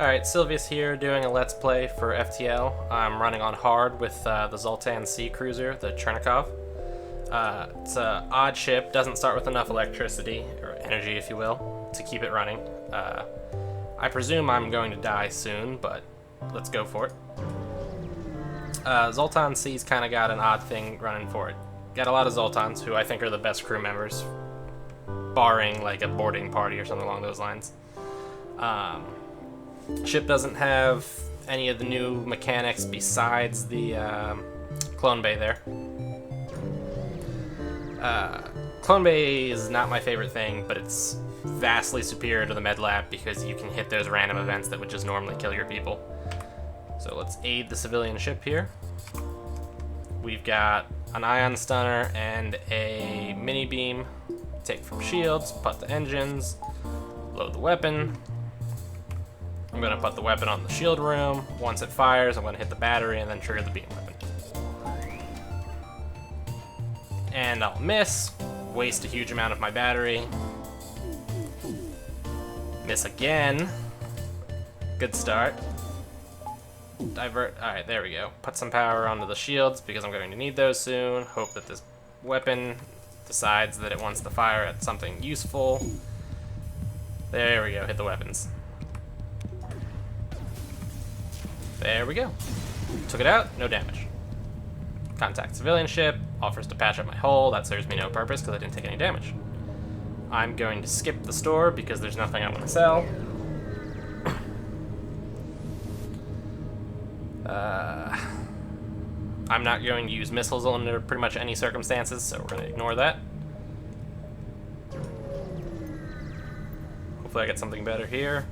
Alright, Silveus here doing a Let's Play for FTL. I'm running on hard with the Zoltan C cruiser, the Chernikov. It's an odd ship, doesn't start with enough electricity, or energy if you will, to keep it running. I presume I'm going to die soon, but let's go for it. Zoltan C's kind of got an odd thing running for it. Got a lot of Zoltans, who I think are the best crew members, barring like a boarding party or something along those lines. Ship doesn't have any of the new mechanics besides the clone bay there. Clone bay is not my favorite thing, but it's vastly superior to the med lab because you can hit those random events that would just normally kill your people. So let's aid the civilian ship here. We've got an ion stunner and a mini beam. Take from shields, put the engines, load the weapon. I'm going to put the weapon on the shield room. Once it fires, I'm going to hit the battery and then trigger the beam weapon. And I'll miss, waste a huge amount of my battery. Miss again. Good start. Divert. Alright, there we go. Put some power onto the shields because I'm going to need those soon. Hope that this weapon decides that it wants to fire at something useful. There we go. Hit the weapons. There we go. Took it out, no damage. Contact civilian ship, offers to patch up my hull. That serves me no purpose because I didn't take any damage. I'm going to skip the store because there's nothing I want to sell. I'm not going to use missiles under pretty much any circumstances, so we're going to ignore that. Hopefully I get something better here.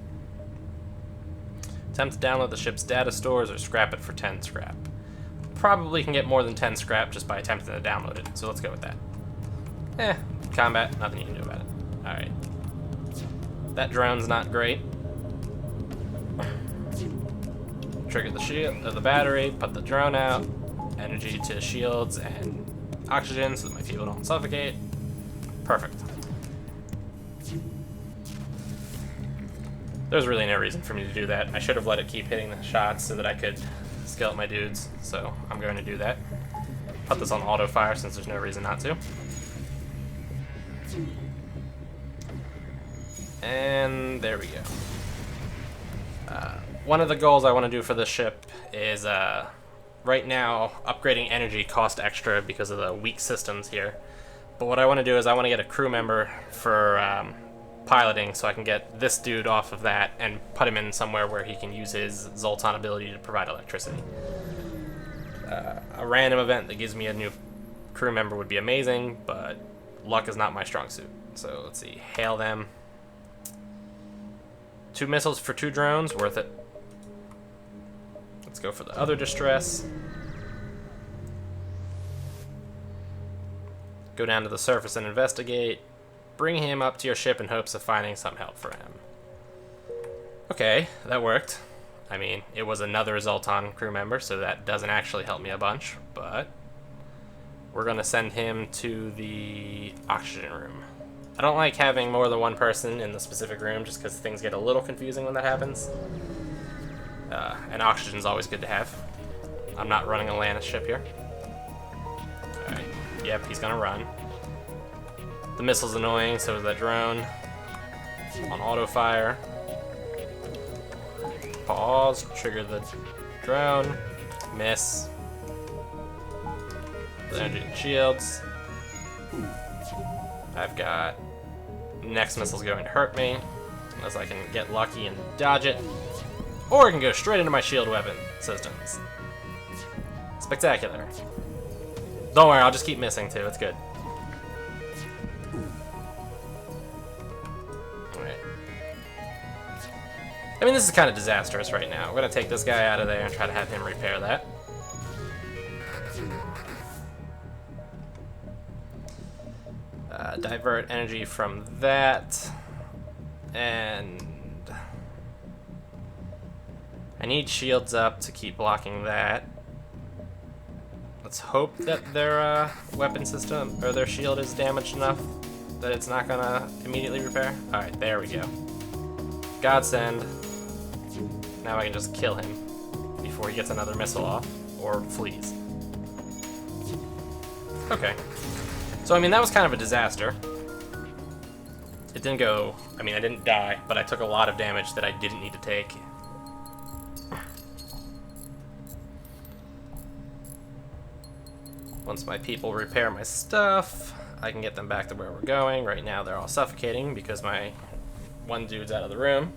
Attempt to download the ship's data stores or scrap it for 10 scrap. Probably can get more than 10 scrap just by attempting to download it, so let's go with that. Combat, nothing you can do about it. Alright. That drone's not great. Trigger the shield, the battery, put the drone out, energy to shields and oxygen so that my people don't suffocate. Perfect. There's really no reason for me to do that. I should have let it keep hitting the shots so that I could skeleton my dudes, so I'm going to do that. Put this on auto fire since there's no reason not to. And there we go. One of the goals I want to do for this ship is, right now, upgrading energy costs extra because of the weak systems here. But what I want to do is I want to get a crew member for piloting so I can get this dude off of that and put him in somewhere where he can use his Zoltan ability to provide electricity. A random event that gives me a new crew member would be amazing, but luck is not my strong suit. So let's see, hail them. 2 missiles for 2 drones, worth it. Let's go for the other distress. Go down to the surface and investigate. Bring him up to your ship in hopes of finding some help for him. Okay, that worked. I mean, it was another Zoltan crew member, so that doesn't actually help me a bunch, but we're going to send him to the oxygen room. I don't like having more than one person in the specific room just because things get a little confusing when that happens. And oxygen's always good to have. I'm not running a Lannis ship here. Alright, yep, he's going to run. The missile's annoying, so is that drone. On auto fire. Pause, trigger the drone. Miss. The energy and shields. I've got next missile's going to hurt me, unless I can get lucky and dodge it. Or I can go straight into my shield weapon systems. Spectacular. Don't worry, I'll just keep missing too, it's good. Alright. I mean, this is kind of disastrous right now. I'm gonna take this guy out of there and try to have him repair that. Divert energy from that, and I need shields up to keep blocking that. Let's hope that their weapon system or their shield is damaged enough that it's not gonna immediately repair. Alright, there we go. Godsend. Now I can just kill him before he gets another missile off, or flees. Okay. So, I mean, that was kind of a disaster. It didn't go... I mean, I didn't die, but I took a lot of damage that I didn't need to take. Once my people repair my stuff, I can get them back to where we're going. Right now, they're all suffocating because my one dude's out of the room.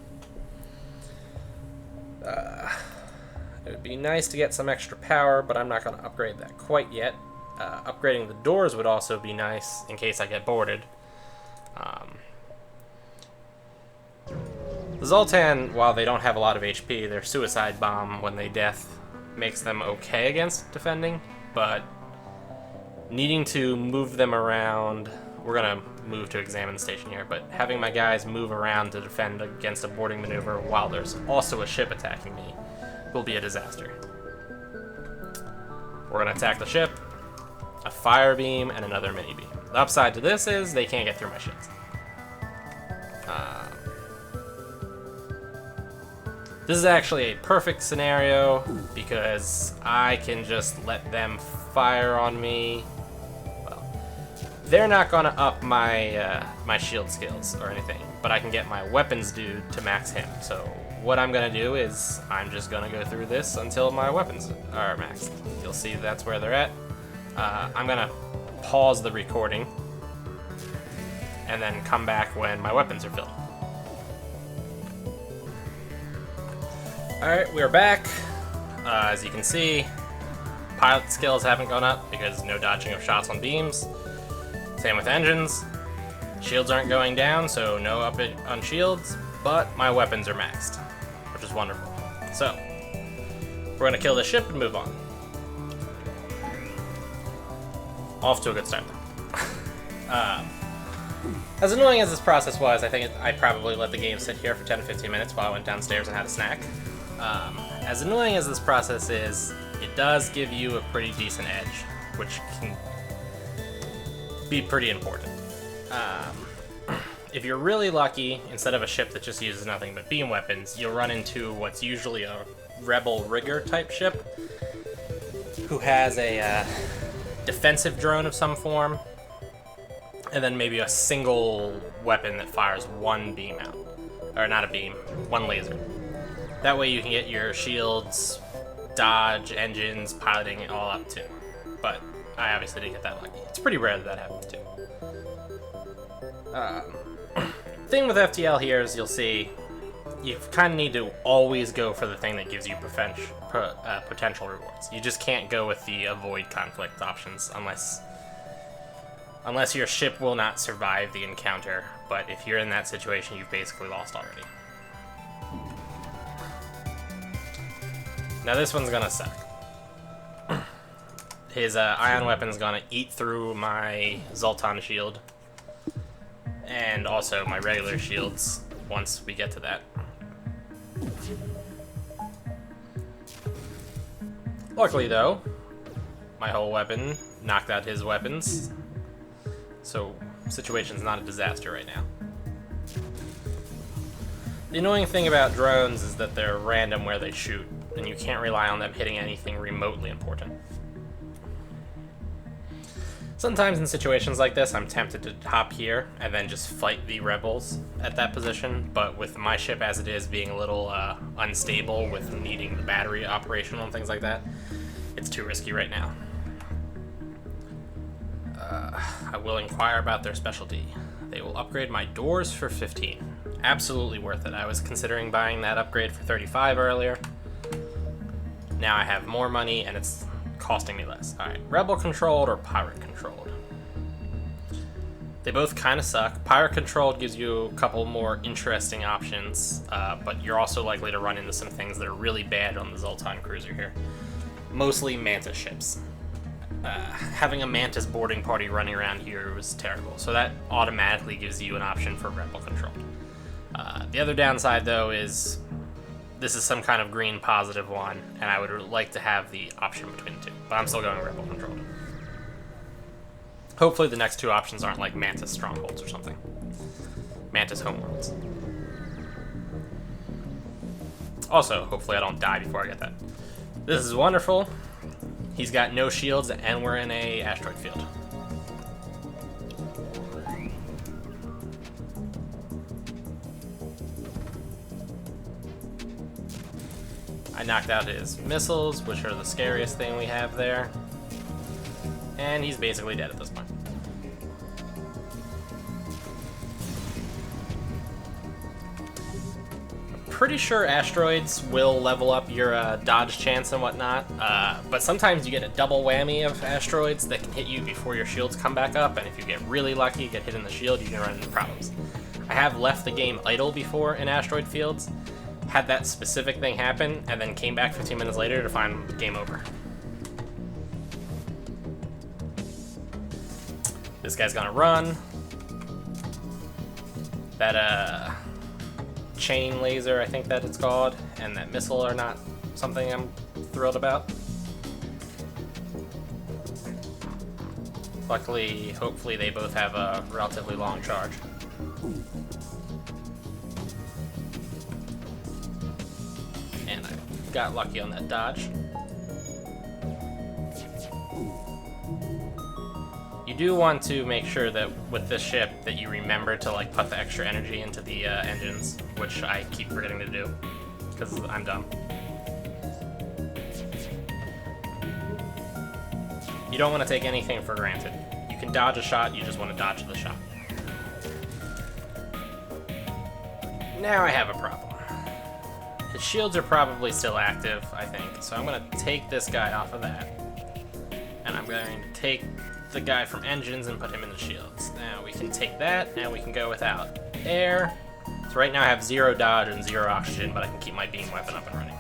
It would be nice to get some extra power, but I'm not going to upgrade that quite yet. Upgrading the doors would also be nice in case I get boarded. The Zoltan, while they don't have a lot of HP, their suicide bomb when they death makes them okay against defending, but needing to move them around, we're gonna move to examine the station here, but having my guys move around to defend against a boarding maneuver while there's also a ship attacking me will be a disaster. We're gonna attack the ship, a fire beam, and another mini beam. The upside to this is they can't get through my shields. This is actually a perfect scenario because I can just let them fire on me. Well, they're not gonna up my my shield skills or anything, but I can get my weapons dude to max him. So what I'm gonna do is I'm just gonna go through this until my weapons are maxed. You'll see that's where they're at. I'm gonna pause the recording and then come back when my weapons are filled. Alright, we're back. As you can see, pilot skills haven't gone up because no dodging of shots on beams. Same with engines. Shields aren't going down, so no up it on shields, but my weapons are maxed, which is wonderful. So, we're gonna kill this ship and move on. Off to a good start, though. As annoying as this process was, I think I probably let the game sit here for 10 to 15 minutes while I went downstairs and had a snack. As annoying as this process is, it does give you a pretty decent edge, which can be pretty important. If you're really lucky, instead of a ship that just uses nothing but beam weapons, you'll run into what's usually a rebel rigger type ship who has a defensive drone of some form, and then maybe a single weapon that fires one beam out. Or not a beam, one laser. That way you can get your shields, dodge, engines, piloting it all up too. But I obviously didn't get that lucky. It's pretty rare that that happens too. Thing with FTL here is you'll see you kind of need to always go for the thing that gives you potential rewards. You just can't go with the avoid conflict options unless your ship will not survive the encounter. But if you're in that situation, you've basically lost already. Now this one's gonna suck. His ion weapon's gonna eat through my Zoltan shield, and also my regular shields once we get to that. Luckily though, my whole weapon knocked out his weapons, so situation's not a disaster right now. The annoying thing about drones is that they're random where they shoot, and you can't rely on them hitting anything remotely important. Sometimes in situations like this, I'm tempted to hop here and then just fight the rebels at that position, but with my ship as it is being a little unstable with needing the battery operational and things like that, it's too risky right now. I will inquire about their specialty. They will upgrade my doors for 15. Absolutely worth it. I was considering buying that upgrade for 35 earlier. Now I have more money and it's costing me less. Alright, rebel controlled or pirate controlled? They both kind of suck. Pirate controlled gives you a couple more interesting options, but you're also likely to run into some things that are really bad on the Zoltan cruiser here. Mostly Mantis ships. Having a Mantis boarding party running around here was terrible, so that automatically gives you an option for rebel controlled. The other downside though is this is some kind of green positive one, and I would like to have the option between the two, but I'm still going rebel controlled. Hopefully the next two options aren't like Mantis strongholds or something. Mantis homeworlds. Also, hopefully I don't die before I get that. This is wonderful. He's got no shields, and we're in a asteroid field. I knocked out his missiles, which are the scariest thing we have there. And he's basically dead at this point. Pretty sure asteroids will level up your dodge chance and whatnot, but sometimes you get a double whammy of asteroids that can hit you before your shields come back up, and if you get really lucky, get hit in the shield, you can run into problems. I have left the game idle before in asteroid fields, had that specific thing happen, and then came back 15 minutes later to find game over. This guy's gonna run. That, chain laser, I think that it's called, and that missile are not something I'm thrilled about. Luckily, hopefully they both have a relatively long charge. And I got lucky on that dodge. You do want to make sure that with this ship that you remember to like put the extra energy into the engines, which I keep forgetting to do because I'm dumb. You don't want to take anything for granted. You can dodge a shot, you just want to dodge the shot. Now I have a problem. His shields are probably still active, I think, so I'm going to take this guy off of that. And I'm going to take the guy from engines and put him in the shields. Now we can take that, and we can go without air. So right now I have 0 dodge and 0 oxygen, but I can keep my beam weapon up and running.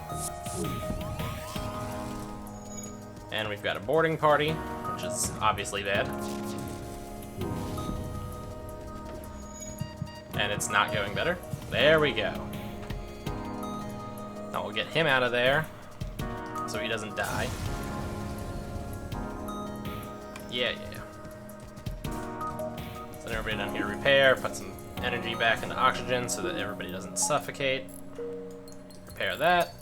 And we've got a boarding party, which is obviously bad. And it's not going better. There we go. Now we'll get him out of there, so he doesn't die. Yeah. Send everybody down here to repair, put some energy back into oxygen so that everybody doesn't suffocate. Repair that.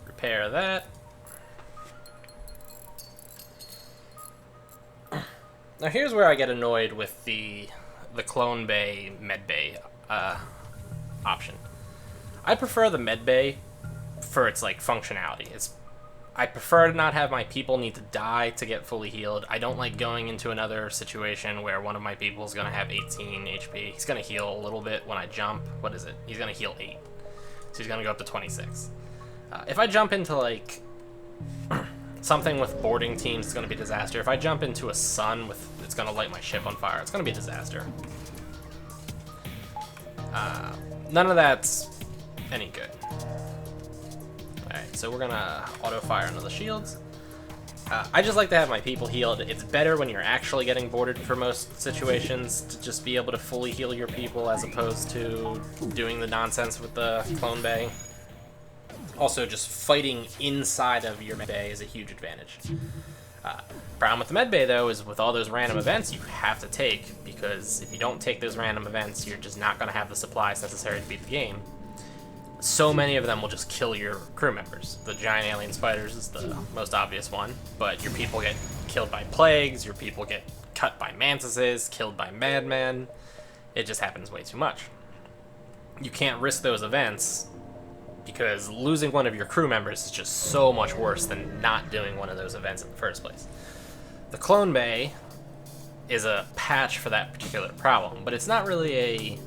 Repair that. Now here's where I get annoyed with the clone bay, med bay option. I prefer the med bay for its like functionality. I prefer to not have my people need to die to get fully healed. I don't like going into another situation where one of my people is going to have 18 HP. He's going to heal a little bit when I jump. What is it? He's going to heal 8. So he's going to go up to 26. If I jump into, like, something with boarding teams, it's going to be a disaster. If I jump into a sun with, it's going to light my ship on fire. It's going to be a disaster. None of that's any good. Alright, so we're gonna auto-fire into the shields. I just like to have my people healed. It's better when you're actually getting boarded for most situations to just be able to fully heal your people as opposed to doing the nonsense with the clone bay. Also, just fighting inside of your med bay is a huge advantage. Problem with the med bay, though, is with all those random events you have to take, because if you don't take those random events, you're just not going to have the supplies necessary to beat the game. So many of them will just kill your crew members. The giant alien spiders is the most obvious one, but your people get killed by plagues, your people get cut by mantises, killed by madmen. It just happens way too much. You can't risk those events because losing one of your crew members is just so much worse than not doing one of those events in the first place. The clone bay is a patch for that particular problem, but it's not really a...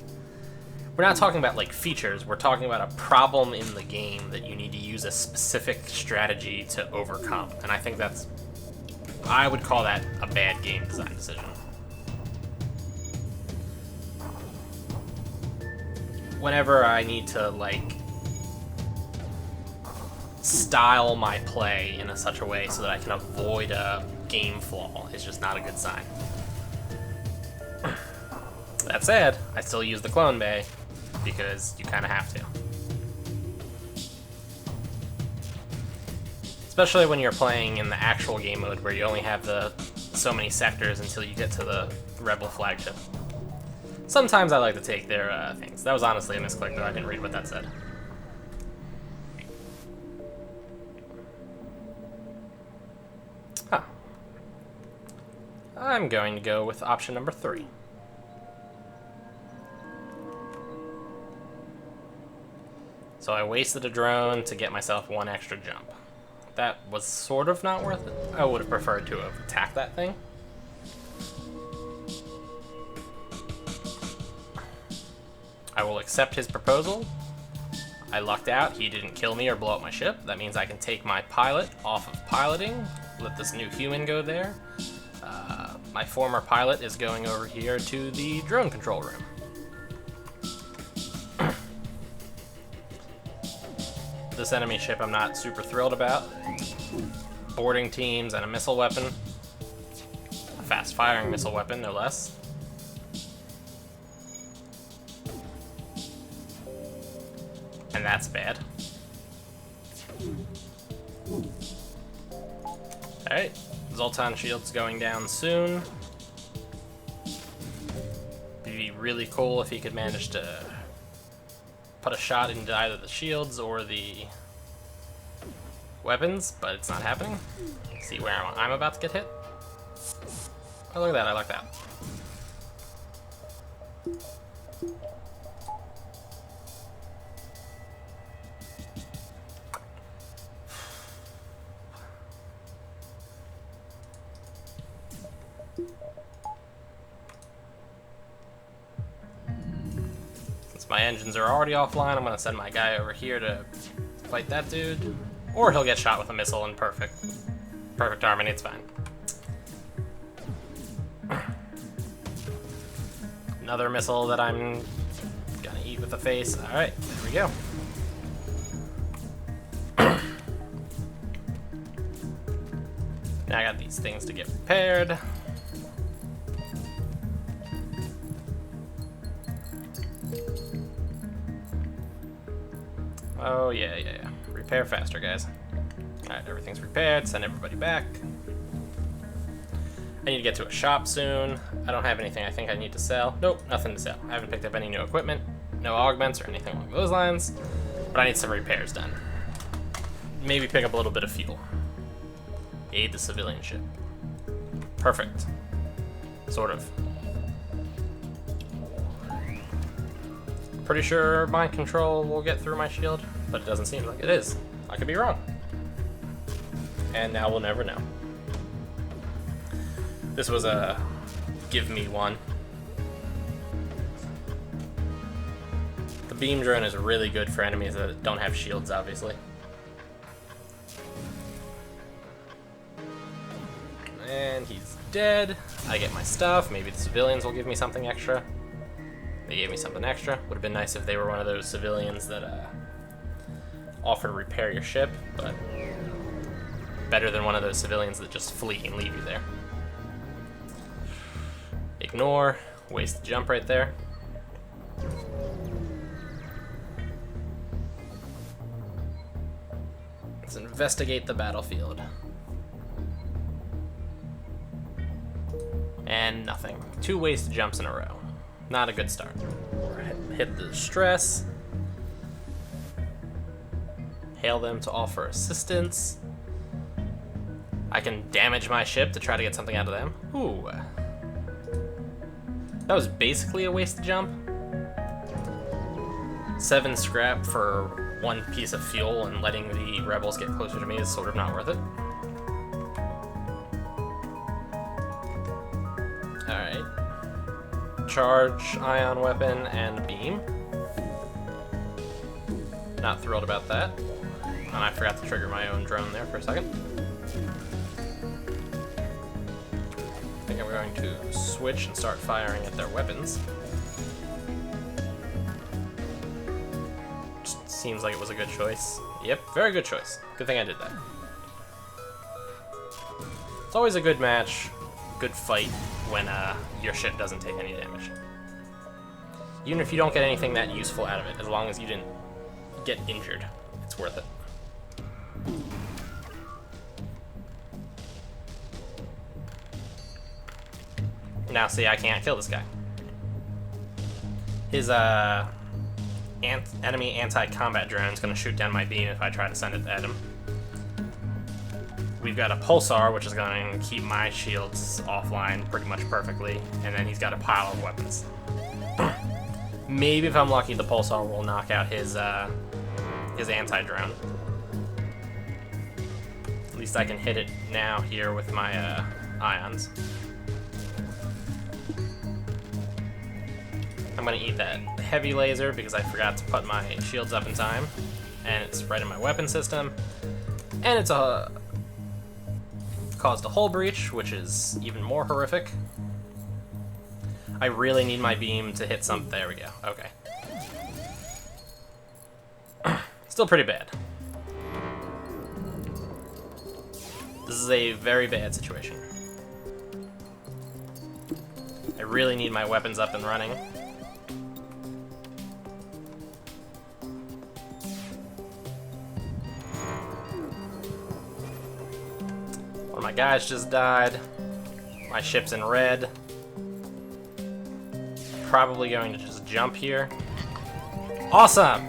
We're not talking about like features, we're talking about a problem in the game that you need to use a specific strategy to overcome. And I think that's, I would call that a bad game design decision. Whenever I need to like style my play in such a way so that I can avoid a game flaw, is just not a good sign. That said, I still use the clone bay because you kind of have to. Especially when you're playing in the actual game mode where you only have the so many sectors until you get to the Rebel flagship. Sometimes I like to take their things. That was honestly a misclick, though. I didn't read what that said. I'm going to go with option number 3. So I wasted a drone to get myself 1 extra jump. That was sort of not worth it. I would have preferred to have attacked that thing. I will accept his proposal. I lucked out. He didn't kill me or blow up my ship. That means I can take my pilot off of piloting, let this new human go there. My former pilot is going over here to the drone control room. This enemy ship I'm not super thrilled about. Boarding teams and a missile weapon. A fast-firing missile weapon, no less. And that's bad. Alright, Zoltan shield's going down soon. Be really cool if he could manage to put a shot into either the shields or the weapons, but it's not happening. See where I'm about to get hit? Oh, look at that, I like that. My engines are already offline. I'm gonna send my guy over here to fight that dude. Or he'll get shot with a missile in perfect harmony, it's fine. Another missile that I'm gonna eat with the face. Alright, there we go. Now I got these things to get repaired. Oh, yeah. Repair faster, guys. Alright, everything's repaired. Send everybody back. I need to get to a shop soon. I don't have anything I think I need to sell. Nope, nothing to sell. I haven't picked up any new equipment, no augments or anything along those lines, but I need some repairs done. Maybe pick up a little bit of fuel. Aid the civilian ship. Perfect. Sort of. Pretty sure mind control will get through my shield, but it doesn't seem like it is. I could be wrong. And now we'll never know. This was a give me one. The beam drone is really good for enemies that don't have shields, obviously. And he's dead. I get my stuff. Maybe the civilians will give me something extra. They gave me something extra. Would have been nice if they were one of those civilians that offer to repair your ship, but better than one of those civilians that just flee and leave you there. Ignore. Waste the jump right there. Let's investigate the battlefield. And nothing. 2 wasted jumps in a row. Not a good start. Hit the stress. Hail them to offer assistance. I can damage my ship to try to get something out of them. Ooh. That was basically a wasted jump. 7 scrap for 1 piece of fuel, and letting the rebels get closer to me is sort of not worth it. Alright. Charge, ion weapon, and beam. Not thrilled about that. And I forgot to trigger my own drone there for a second. I think I'm going to switch and start firing at their weapons. Just seems like it was a good choice. Yep, very good choice. Good thing I did that. It's always a good match, good fight, when your ship doesn't take any damage. Even if you don't get anything that useful out of it, as long as you didn't get injured, it's worth it. Now see, I can't kill this guy. His enemy anti-combat drone is going to shoot down my beam if I try to send it at him. we've got a pulsar, which is going to keep my shields offline pretty much perfectly, and then he's got a pile of weapons. Maybe if I'm lucky, the pulsar will knock out his anti-drone. At least I can hit it now here with my ions. I'm gonna eat that heavy laser because I forgot to put my shields up in time, and it's right in my weapon system, and it's caused a hull breach, which is even more horrific. I really need my beam to hit some. There we go. Okay. Still pretty bad. This is a very bad situation. I really need my weapons up and running. One of my guys just died. My ship's in red. Probably going to just jump here. Awesome!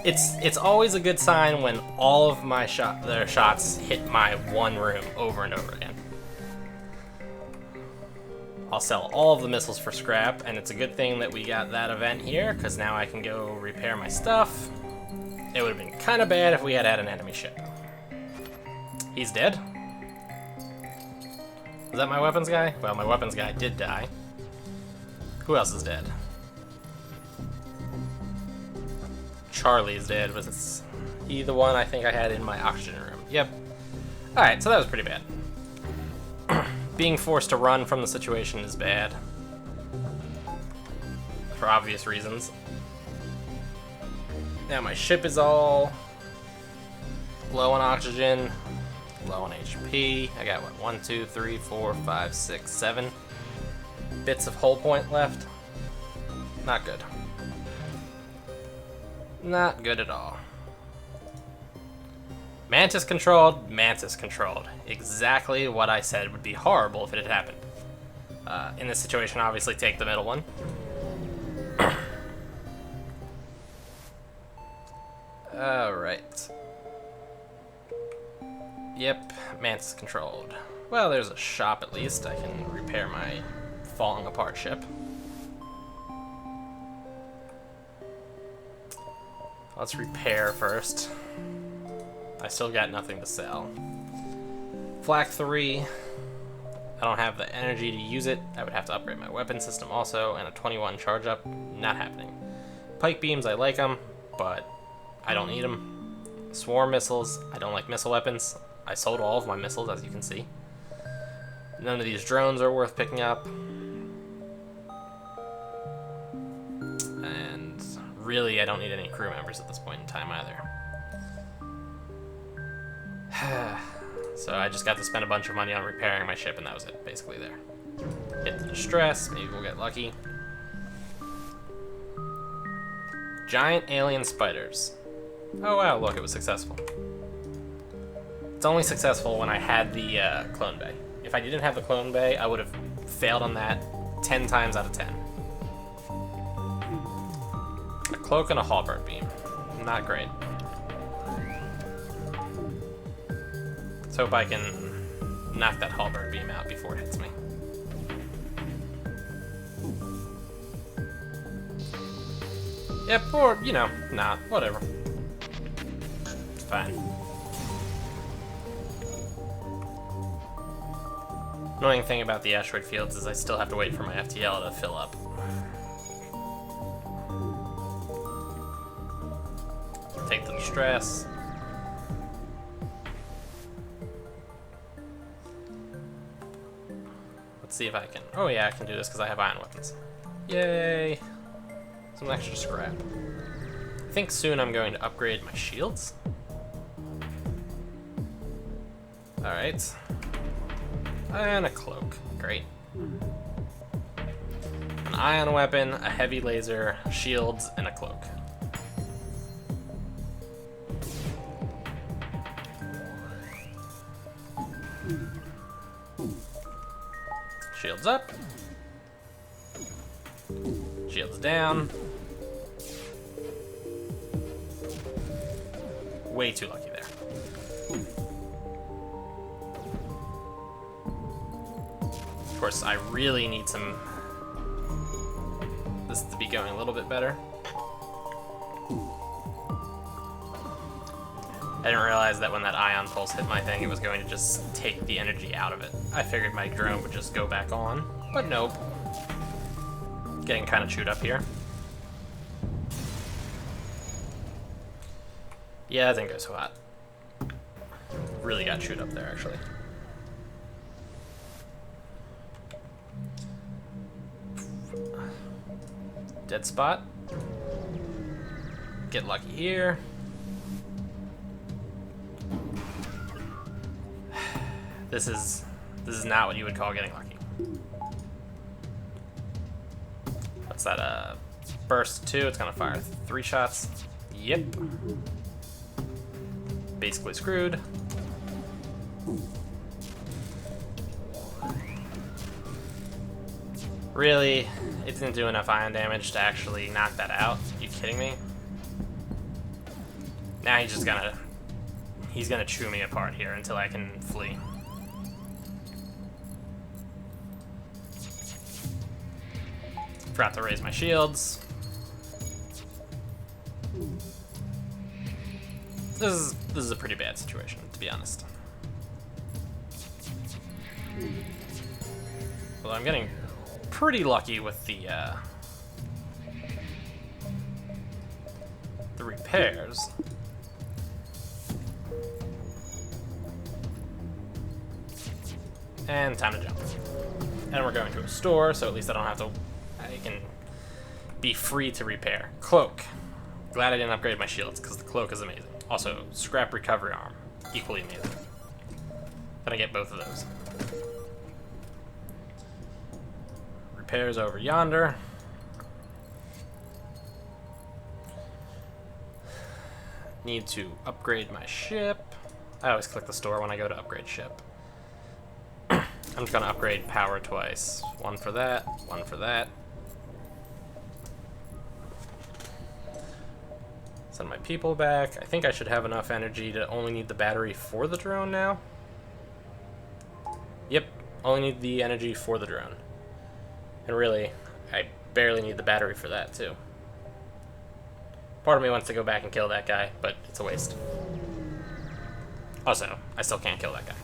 It's always a good sign when all of my their shots hit my one room over and over again. I'll sell all of the missiles for scrap, and it's a good thing that we got that event here, because now I can go repair my stuff. It would have been kind of bad if we had an enemy ship. He's dead. Is that my weapons guy? Well, my weapons guy did die. Who else is dead? Charlie's dead. Was he the one I think I had in my oxygen room? Yep. Alright, so that was pretty bad. Being forced to run from the situation is bad. For obvious reasons. Now my ship is all low on oxygen, low on HP. I got what, 1, 2, 3, 4, 5, 6, 7 bits of hull point left. Not good. Not good at all. Mantis controlled, Mantis controlled. Exactly what I said would be horrible if it had happened. In this situation, obviously take the middle one. Alright. Yep, Mantis controlled. Well, there's a shop at least. I can repair my falling apart ship. Let's repair first. I still got nothing to sell. Flak 3. I don't have the energy to use it. I would have to upgrade my weapon system also, and a 21 charge up. Not happening. Pike beams, I like them, but I don't need them. Swarm missiles, I don't like missile weapons. I sold all of my missiles, as you can see. None of these drones are worth picking up. And really, I don't need any crew members at this point in time either. So I just got to spend a bunch of money on repairing my ship, and that was it, basically there. Hit the distress, maybe we'll get lucky. Giant alien spiders. Oh wow, look, it was successful. It's only successful when I had the clone bay. If I didn't have the clone bay, I would have failed on that 10 times out of 10. A cloak and a halberd beam. Not great. Let's hope I can knock that halberd beam out before it hits me. Yep, or, you know, nah, whatever. It's fine. Annoying thing about the asteroid fields is I still have to wait for my FTL to fill up. Take the distress. Let's see if I can. Oh yeah, I can do this because I have ion weapons. Yay! Some extra scrap. I think soon I'm going to upgrade my shields. Alright. And a cloak. Great. An ion weapon, a heavy laser, shields, and a cloak. Shields up. Shields down. Way too lucky there. course, I really need this to be going a little bit better. I didn't realize that when that ion pulse hit my thing, it was going to just take the energy out of it. I figured my drone would just go back on, but nope. Getting kind of chewed up here. Yeah, that didn't go so hot. Really got chewed up there, actually. Dead spot. Get lucky here. This is not what you would call getting lucky. What's that? Burst 2. It's gonna fire 3 shots. Yep. Basically screwed. Really? It didn't do enough ion damage to actually knock that out? You kidding me? Now he's gonna chew me apart here until I can flee. Forgot to raise my shields. This is a pretty bad situation, to be honest. Although I'm getting pretty lucky with the repairs. And time to jump. And we're going to a store, so at least I don't have to. I can be free to repair. Cloak. Glad I didn't upgrade my shields because the cloak is amazing. Also, scrap recovery arm, equally amazing. Then I get both of those. Repairs over yonder. Need to upgrade my ship. I always click the store when I go to upgrade ship. I'm just gonna upgrade power twice. One for that, one for that. Send my people back. I think I should have enough energy to only need the battery for the drone now. Yep, only need the energy for the drone. And really, I barely need the battery for that too. Part of me wants to go back and kill that guy, but it's a waste. Also, I still can't kill that guy.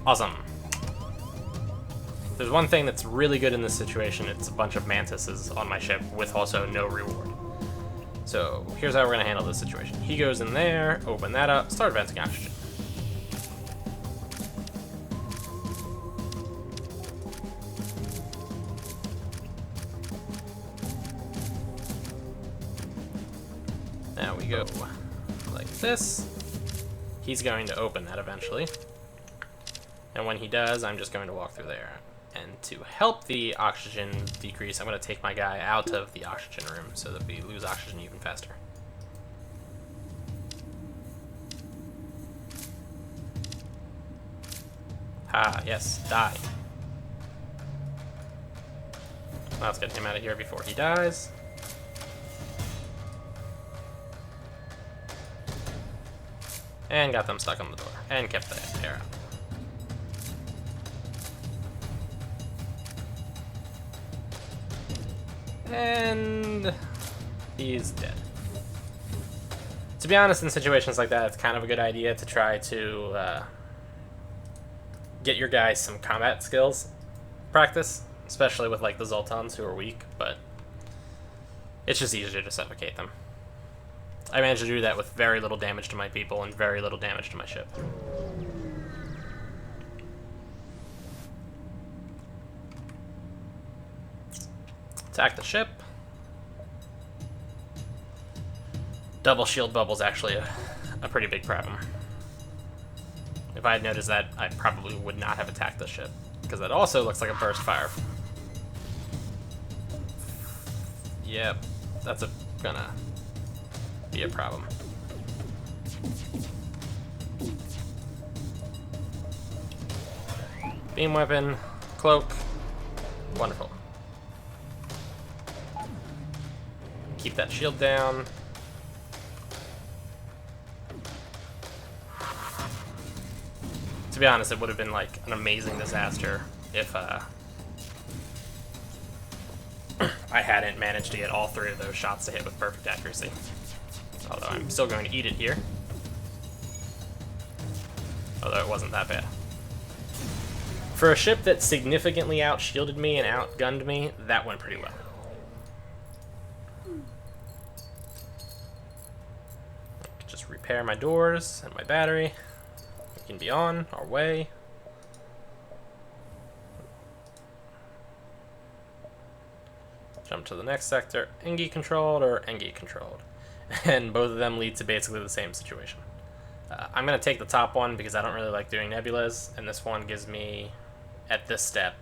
Awesome. There's one thing that's really good in this situation. It's a bunch of mantises on my ship with also no reward. So here's how we're gonna handle this situation. He goes in there, open that up, start venting oxygen. Now we go like this. He's going to open that eventually. And when he does, I'm just going to walk through there. And to help the oxygen decrease, I'm going to take my guy out of the oxygen room so that we lose oxygen even faster. Ah, yes, die. Now let's get him out of here before he dies. And got them stuck on the door. And kept the air out. And he's dead. To be honest, in situations like that, it's kind of a good idea to try to get your guys some combat skills practice, especially with like the Zoltans who are weak, but it's just easier to suffocate them. I managed to do that with very little damage to my people and very little damage to my ship. Attack the ship. Double shield bubble's actually a pretty big problem. If I had noticed that, I probably would not have attacked the ship, because that also looks like a burst fire. Yep, that's gonna be a problem. Beam weapon, cloak, wonderful. Keep that shield down. To be honest, it would have been like an amazing disaster if I hadn't managed to get all 3 of those shots to hit with perfect accuracy. Although I'm still going to eat it here. Although it wasn't that bad. For a ship that significantly out-shielded me and outgunned me, that went pretty well. Just repair my doors and my battery. We can be on our way. Jump to the next sector. Engi controlled or Engi controlled. And both of them lead to basically the same situation. I'm going to take the top one because I don't really like doing nebulas, and this one gives me, at this step,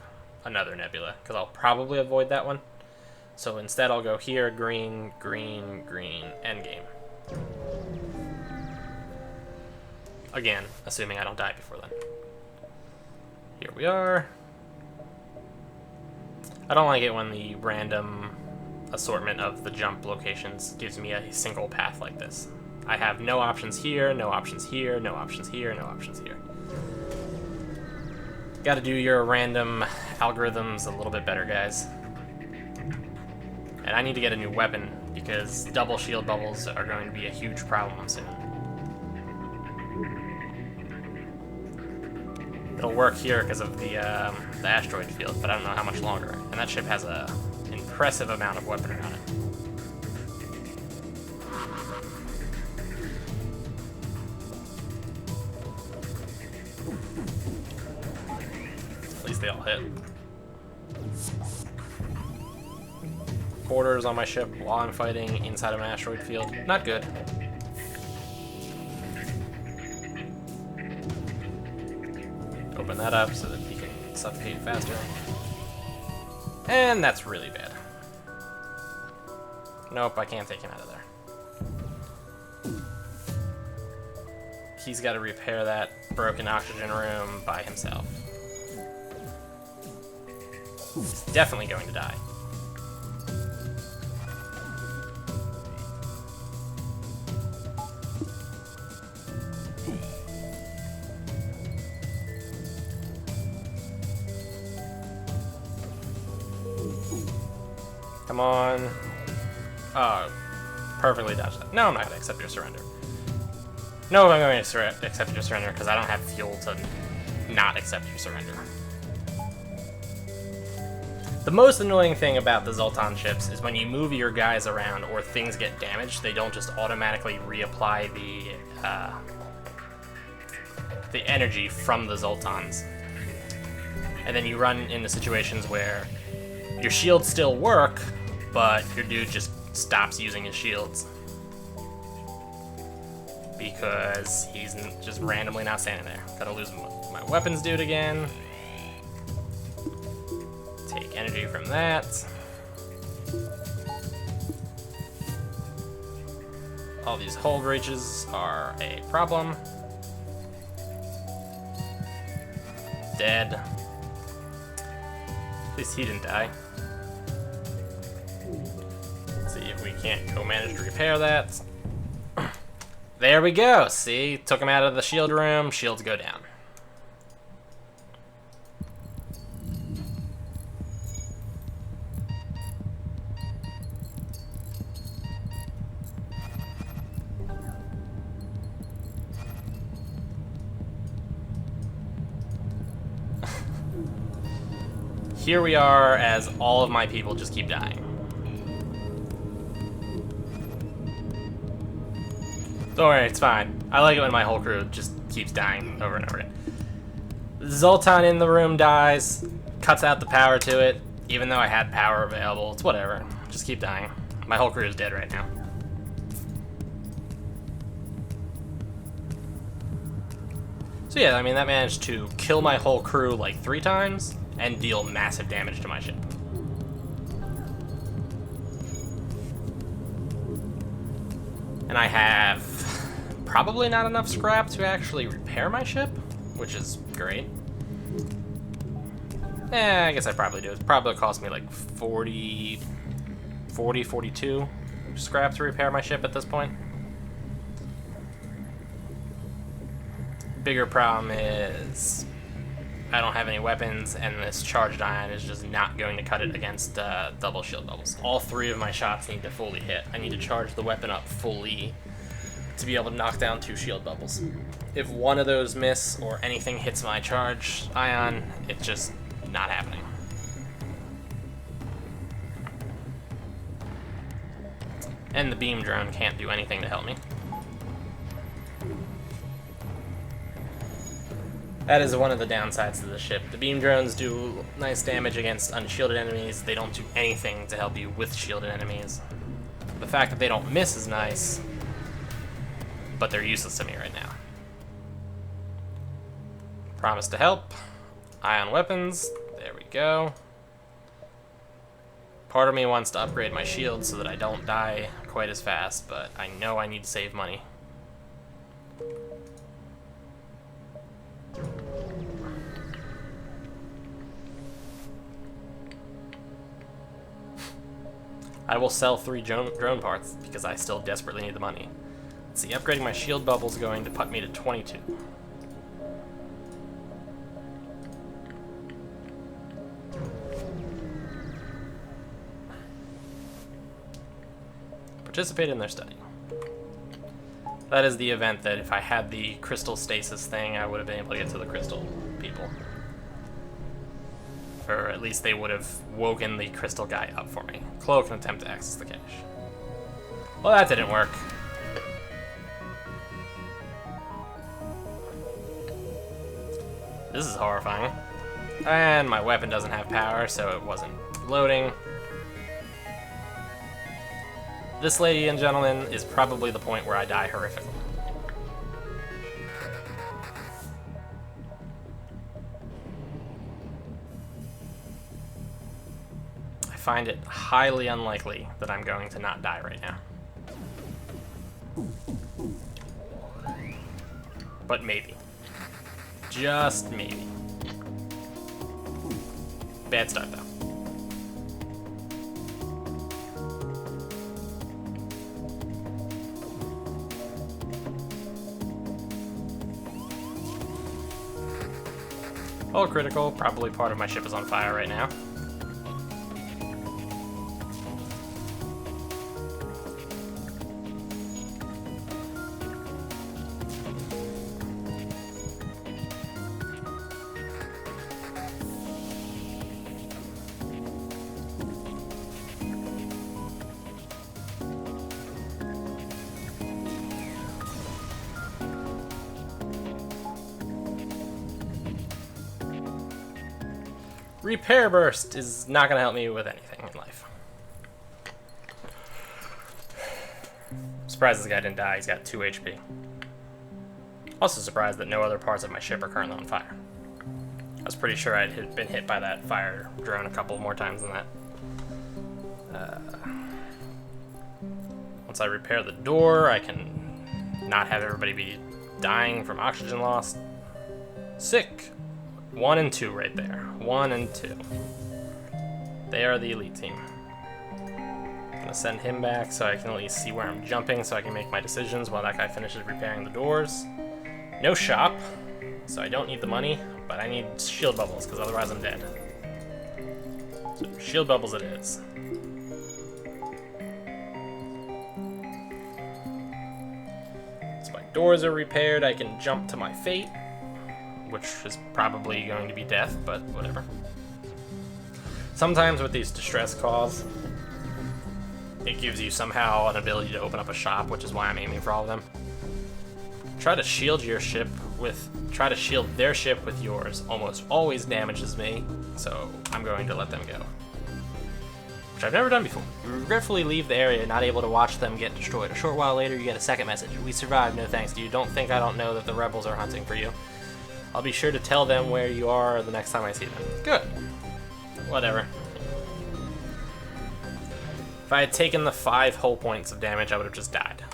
another nebula, because I'll probably avoid that one. So instead I'll go here, green, green, green, endgame. Again, assuming I don't die before then. Here we are. I don't like it when the random assortment of the jump locations gives me a single path like this. I have no options here, no options here, no options here, no options here. Gotta do your random algorithms a little bit better, guys. And I need to get a new weapon, because double shield bubbles are going to be a huge problem soon. It'll work here because of the asteroid field, but I don't know how much longer. And that ship has a impressive amount of weaponry on it. At least they all hit. Quarters on my ship while I'm fighting inside of an asteroid field. Not good. Open that up so that he can suffocate faster. And that's really bad. Nope, I can't take him out of there. He's got to repair that broken oxygen room by himself. He's definitely going to die. Come on. Oh, perfectly dodged that. No, I'm not going to accept your surrender. No, I'm going to accept your surrender because I don't have fuel to not accept your surrender. The most annoying thing about the Zoltan ships is when you move your guys around or things get damaged, they don't just automatically reapply the energy from the Zoltans. And then you run into situations where your shields still work, but your dude just stops using his shields because he's just randomly not standing there. Gotta lose my weapons dude again. Take energy from that. All these hull breaches are a problem. Dead. At least he didn't die. Let's see if we can't go manage to repair that. There we go. See? Took him out of the shield room. Shields go down. Here we are as all of my people just keep dying. Don't worry, it's fine. I like it when my whole crew just keeps dying over and over again. Zoltan in the room dies, cuts out the power to it, even though I had power available. It's whatever. Just keep dying. My whole crew is dead right now. So yeah, I mean, that managed to kill my whole crew like 3 times and deal massive damage to my ship. And I have probably not enough scrap to actually repair my ship, which is great. I guess I probably do. It probably cost me like 42 scrap to repair my ship at this point. Bigger problem is I don't have any weapons, and this charged ion is just not going to cut it against double shield bubbles. All 3 of my shots need to fully hit. I need to charge the weapon up fully to be able to knock down 2 shield bubbles. If one of those miss or anything hits my charge ion, it's just not happening. And the beam drone can't do anything to help me. That is one of the downsides to the ship. The beam drones do nice damage against unshielded enemies. They don't do anything to help you with shielded enemies. The fact that they don't miss is nice, but they're useless to me right now. Promise to help. Ion weapons. There we go. Part of me wants to upgrade my shield so that I don't die quite as fast, but I know I need to save money. I will sell 3 drone parts because I still desperately need the money. Let's see, upgrading my shield bubble is going to put me to 22. Participate in their study. That is the event that if I had the crystal stasis thing, I would have been able to get to the crystal people. Or at least they would have woken the crystal guy up for me. Cloak and attempt to access the cache. Well, that didn't work. This is horrifying. And my weapon doesn't have power, so it wasn't loading. This, ladies and gentlemen, is probably the point where I die horrifically. I find it highly unlikely that I'm going to not die right now. But maybe. Just maybe. Bad start, though. All critical, probably part of my ship is on fire right now. Repair burst is not going to help me with anything in life. I'm surprised this guy didn't die. He's got 2 HP. Also surprised that no other parts of my ship are currently on fire. I was pretty sure I'd been hit by that fire drone a couple more times than that. Once I repair the door, I can not have everybody be dying from oxygen loss. Sick. 1 and 2 right there. 1 and 2. They are the elite team. I'm gonna send him back so I can at least see where I'm jumping so I can make my decisions while that guy finishes repairing the doors. No shop, so I don't need the money, but I need shield bubbles because otherwise I'm dead. So shield bubbles it is. So my doors are repaired, I can jump to my fate, which is probably going to be death, but whatever. Sometimes with these distress calls, it gives you somehow an ability to open up a shop, which is why I'm aiming for all of them. Try to shield their ship with yours almost always damages me, so I'm going to let them go. Which I've never done before. You regretfully leave the area, not able to watch them get destroyed. A short while later, you get a second message. We survived, no thanks to you. Don't think I don't know that the rebels are hunting for you. I'll be sure to tell them where you are the next time I see them. Good. Whatever. If I had taken the 5 hull points of damage, I would have just died.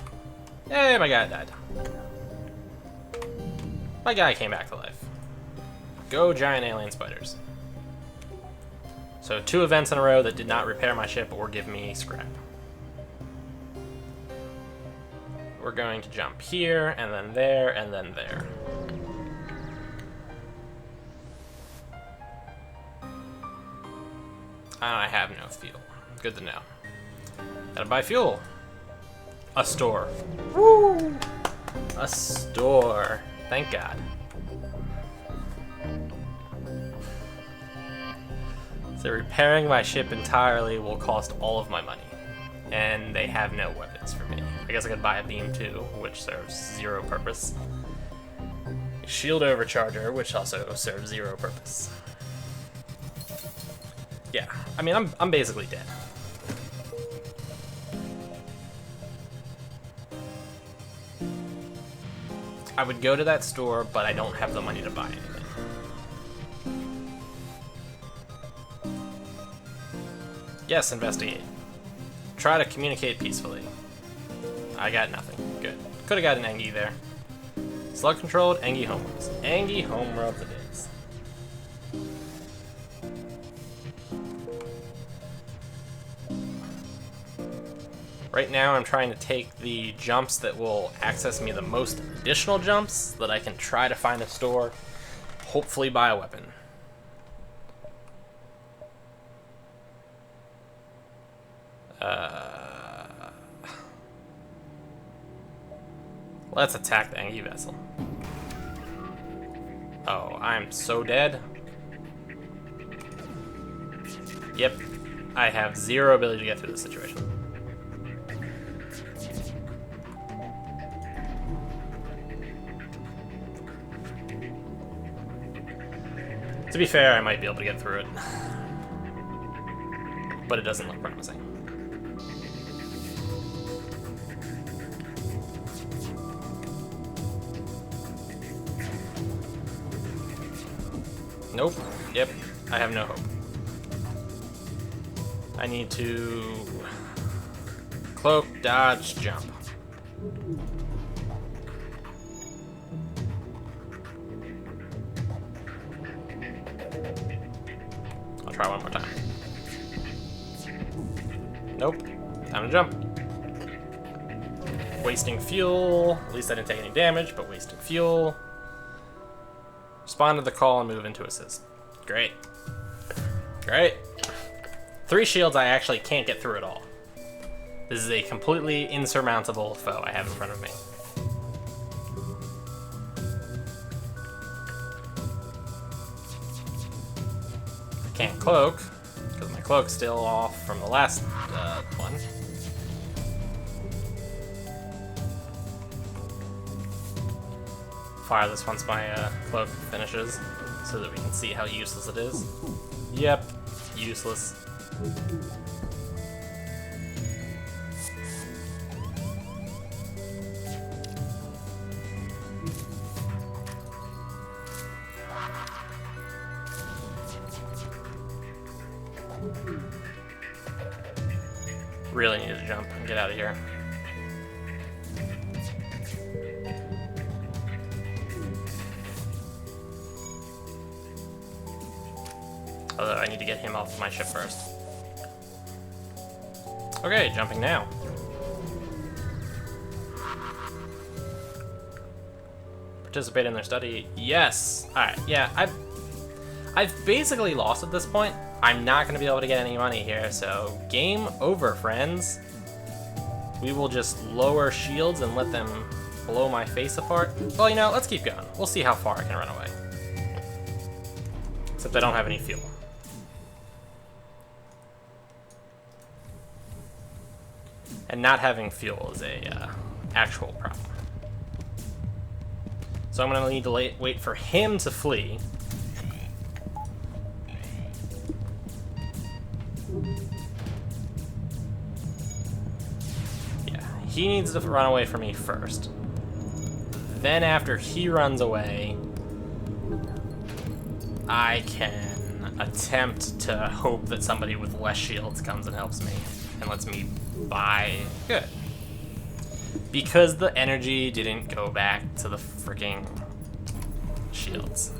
Hey, my guy died. My guy came back to life. Go giant alien spiders. So 2 events in a row that did not repair my ship or give me scrap. We're going to jump here, and then there, and then there. I have no fuel. Good to know. Gotta buy fuel. A store. Woo! A store. Thank God. So repairing my ship entirely will cost all of my money. And they have no weapons for me. I guess I could buy a beam too, which serves zero purpose. A shield overcharger, which also serves zero purpose. Yeah, I mean, I'm basically dead. I would go to that store, but I don't have the money to buy anything. Yes, investigate. Try to communicate peacefully. I got nothing. Good. Could have got an Engie there. Slug controlled, Engie homerubs. Engie homerubs it is. Right now I'm trying to take the jumps that will access me the most additional jumps so that I can try to find a store, hopefully buy a weapon. Let's attack the Engie vessel. Oh, I'm so dead. Yep, I have zero ability to get through this situation. To be fair, I might be able to get through it. But it doesn't look promising. Nope. Yep. I have no hope. I need to cloak, dodge, jump. I'll try one more time. Nope. Time to jump. Wasting fuel. At least I didn't take any damage, but wasting fuel. Respond to the call and move into assist. Great. Great. 3 shields I actually can't get through at all. This is a completely insurmountable foe I have in front of me. I can't cloak, because my cloak's still off from the last one. Fire this once my cloak finishes, so that we can see how useless it is. Yep, useless. Really need to jump and get out of here. Although I need to get him off my ship first. Okay, jumping now. Participate in their study. Yes! Alright, yeah, I've basically lost at this point. I'm not going to be able to get any money here, so game over, friends. We will just lower shields and let them blow my face apart. Well, you know, let's keep going. We'll see how far I can run away. Except I don't have any fuel. And not having fuel is a actual problem. So I'm going to need to wait for him to flee. Yeah, he needs to run away from me first. Then after he runs away, I can attempt to hope that somebody with less shields comes and helps me and lets me buy. Good. Because the energy didn't go back to the freaking shields.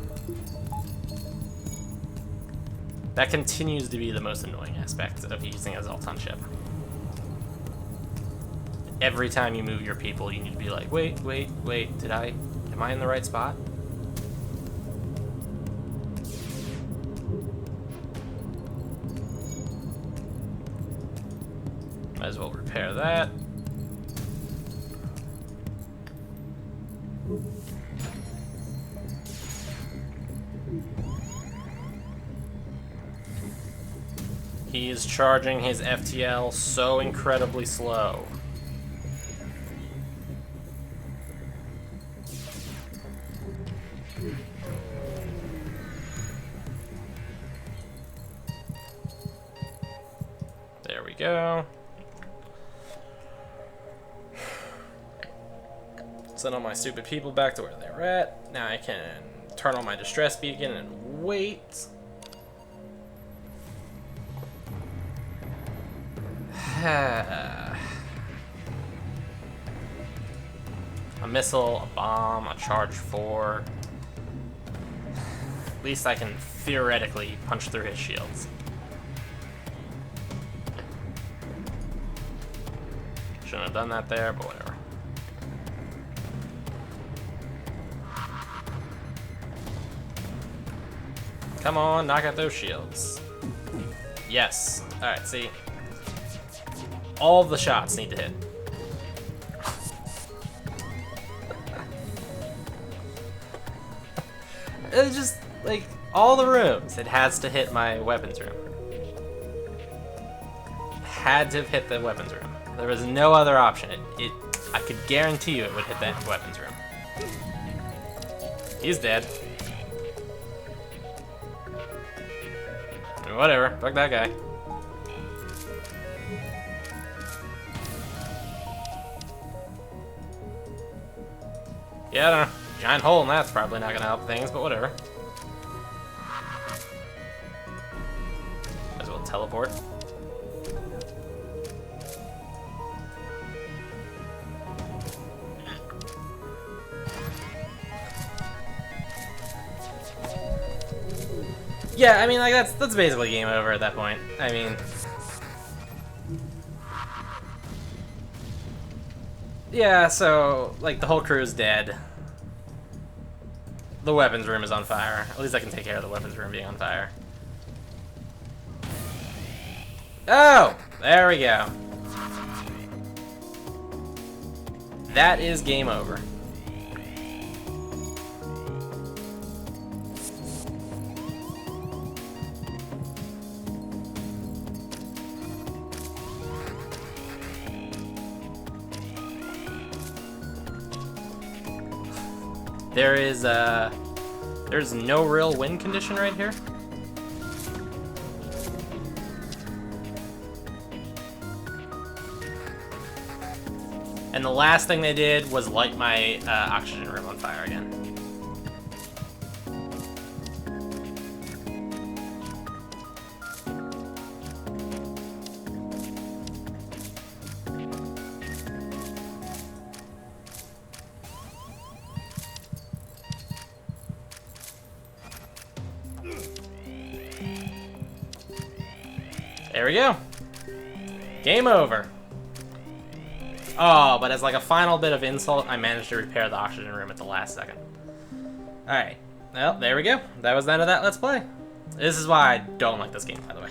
That continues to be the most annoying aspect of using a Zoltan ship. Every time you move your people, you need to be like, wait, am I in the right spot? Might as well repair that. He is charging his FTL so incredibly slow. There we go. Send all my stupid people back to where they were at. Now I can turn on my distress beacon and wait. A missile, a bomb, a charge 4. At least I can theoretically punch through his shields. Shouldn't have done that there, but whatever. Come on, knock out those shields. Yes. Alright, see. All of the shots need to hit. It's just, like, all the rooms. It has to hit my weapons room. Had to have hit the weapons room. There was no other option. I could guarantee you it would hit that weapons room. He's dead. Whatever, fuck that guy. Yeah, I don't know. Giant hole in that's probably not gonna help things, but whatever. Might as well teleport. Yeah, I mean, like, that's basically game over at that point. I mean... Yeah, so, like, the whole crew is dead. The weapons room is on fire. At least I can take care of the weapons room being on fire. Oh! There we go. That is game over. There's no real win condition right here. And the last thing they did was light my oxygen room on fire again. There we go. Game over. Oh, but as like a final bit of insult, I managed to repair the oxygen room at the last second. Alright. Well, there we go. That was the end of that Let's Play. This is why I don't like this game, by the way.